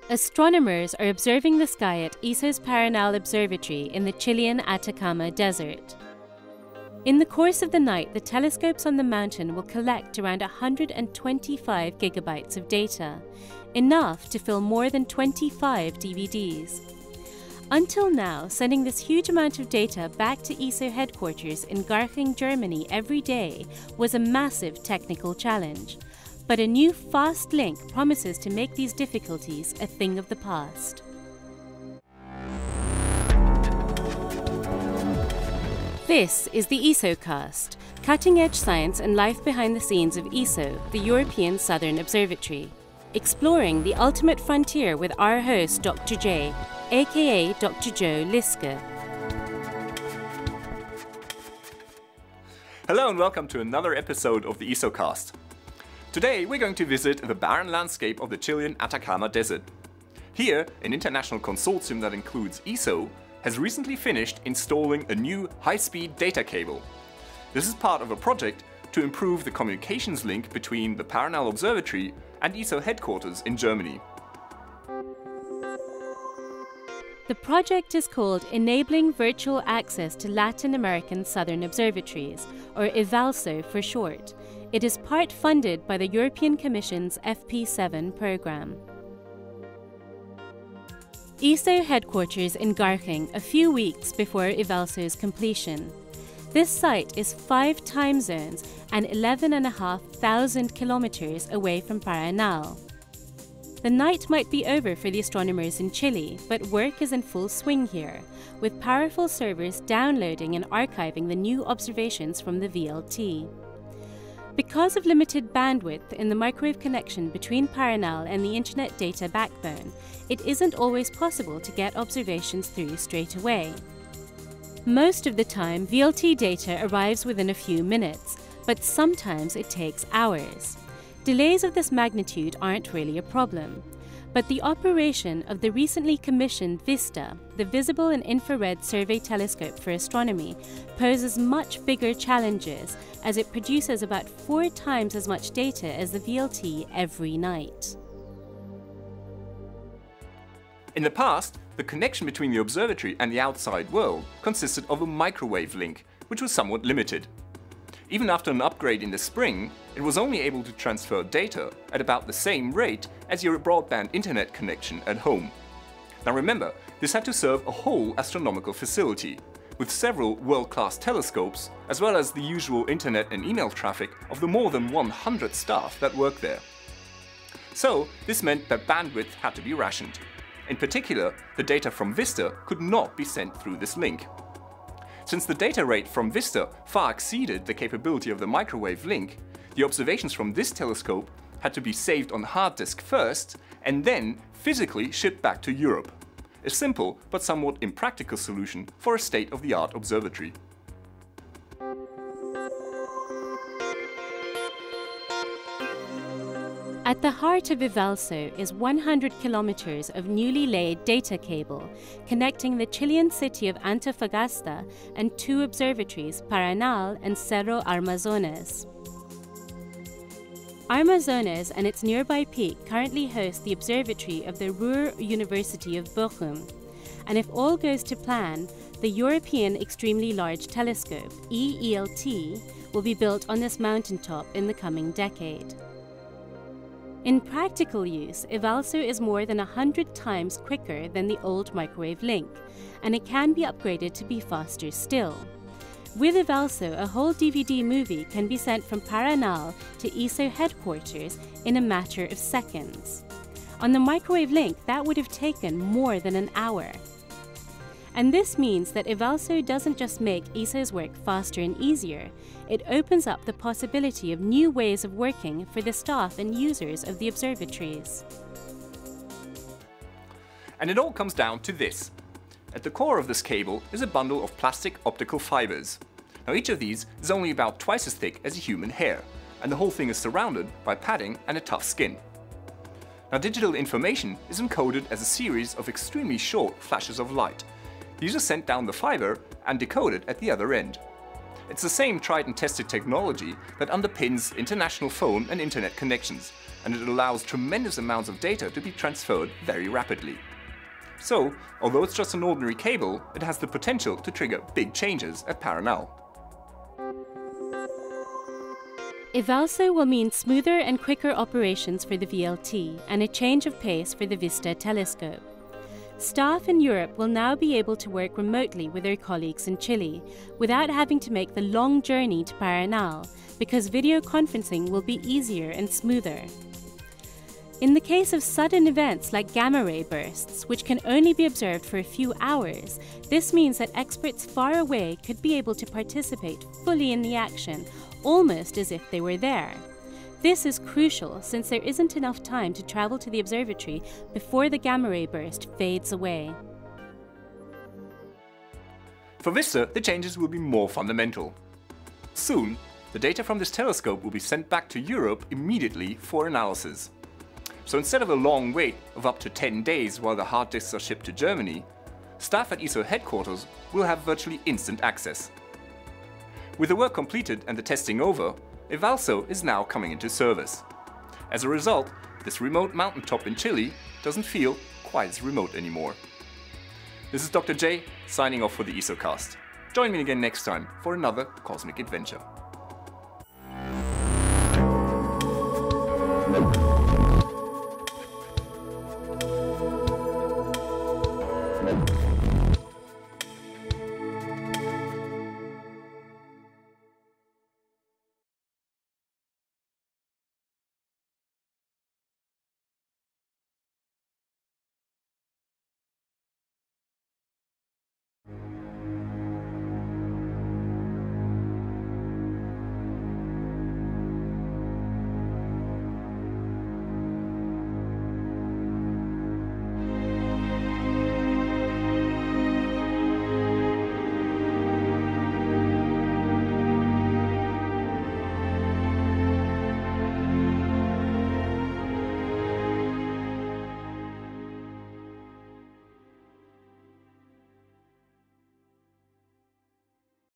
Astronomers are observing the sky at ESO's Paranal observatory in the Chilean Atacama Desert. In the course of the night, the telescopes on the mountain will collect around 125 gigabytes of data, enough to fill more than 25 DVDs. Until now, sending this huge amount of data back to ESO headquarters in Garching, Germany every day was a massive technical challenge. But a new fast link promises to make these difficulties a thing of the past. This is the ESOcast, cutting-edge science and life behind the scenes of ESO, the European Southern Observatory, exploring the ultimate frontier with our host, Dr. J, aka Dr. Joe Liske. Hello and welcome to another episode of the ESOcast. Today we're going to visit the barren landscape of the Chilean Atacama Desert. Here, an international consortium that includes ESO has recently finished installing a new high-speed data cable. This is part of a project to improve the communications link between the Paranal Observatory and ESO headquarters in Germany. The project is called Enabling Virtual Access to Latin American Southern Observatories, or EVALSO for short. It is part funded by the European Commission's FP7 program. ESO headquarters in Garching a few weeks before EVALSO's completion. This site is 5 time zones and 11,500 kilometers away from Paranal. The night might be over for the astronomers in Chile, but work is in full swing here, with powerful servers downloading and archiving the new observations from the VLT. Because of limited bandwidth in the microwave connection between Paranal and the internet data backbone, it isn't always possible to get observations through straight away. Most of the time, VLT data arrives within a few minutes, but sometimes it takes hours. Delays of this magnitude aren't really a problem, but the operation of the recently commissioned VISTA, the Visible and Infrared Survey Telescope for Astronomy, poses much bigger challenges as it produces about 4 times as much data as the VLT every night. In the past, the connection between the observatory and the outside world consisted of a microwave link, which was somewhat limited. Even after an upgrade in the spring, it was only able to transfer data at about the same rate as your broadband internet connection at home. Now remember, this had to serve a whole astronomical facility, with several world-class telescopes, as well as the usual internet and email traffic of the more than 100 staff that work there. So this meant that bandwidth had to be rationed. In particular, the data from VISTA could not be sent through this link. Since the data rate from VISTA far exceeded the capability of the microwave link, the observations from this telescope had to be saved on hard disk first and then physically shipped back to Europe. A simple but somewhat impractical solution for a state-of-the-art observatory. At the heart of EVALSO is 100 kilometers of newly laid data cable connecting the Chilean city of Antofagasta and 2 observatories, Paranal and Cerro Armazones. Armazones and its nearby peak currently host the observatory of the Ruhr University of Bochum. And if all goes to plan, the European Extremely Large Telescope, EELT, will be built on this mountaintop in the coming decade. In practical use, EVALSO is more than 100 times quicker than the old microwave link, and it can be upgraded to be faster still. With EVALSO, a whole DVD movie can be sent from Paranal to ESO headquarters in a matter of seconds. On the microwave link, that would have taken more than an hour. And this means that EVALSO doesn't just make ESO's work faster and easier, it opens up the possibility of new ways of working for the staff and users of the observatories. And it all comes down to this. At the core of this cable is a bundle of plastic optical fibers. Now each of these is only about twice as thick as a human hair, and the whole thing is surrounded by padding and a tough skin. Now digital information is encoded as a series of extremely short flashes of light. These are sent down the fiber and decoded at the other end. It's the same tried and tested technology that underpins international phone and internet connections, and it allows tremendous amounts of data to be transferred very rapidly. So, although it's just an ordinary cable, it has the potential to trigger big changes at Paranal. EVALSO will mean smoother and quicker operations for the VLT and a change of pace for the VISTA telescope. Staff in Europe will now be able to work remotely with their colleagues in Chile without having to make the long journey to Paranal, because video conferencing will be easier and smoother. In the case of sudden events like gamma-ray bursts, which can only be observed for a few hours, this means that experts far away could be able to participate fully in the action, almost as if they were there. This is crucial since there isn't enough time to travel to the observatory before the gamma-ray burst fades away. For VISTA, the changes will be more fundamental. Soon, the data from this telescope will be sent back to Europe immediately for analysis. So instead of a long wait of up to 10 days while the hard disks are shipped to Germany, staff at ESO headquarters will have virtually instant access. With the work completed and the testing over, EVALSO is now coming into service. As a result, this remote mountaintop in Chile doesn't feel quite as remote anymore. This is Dr. J, signing off for the ESOcast. Join me again next time for another cosmic adventure.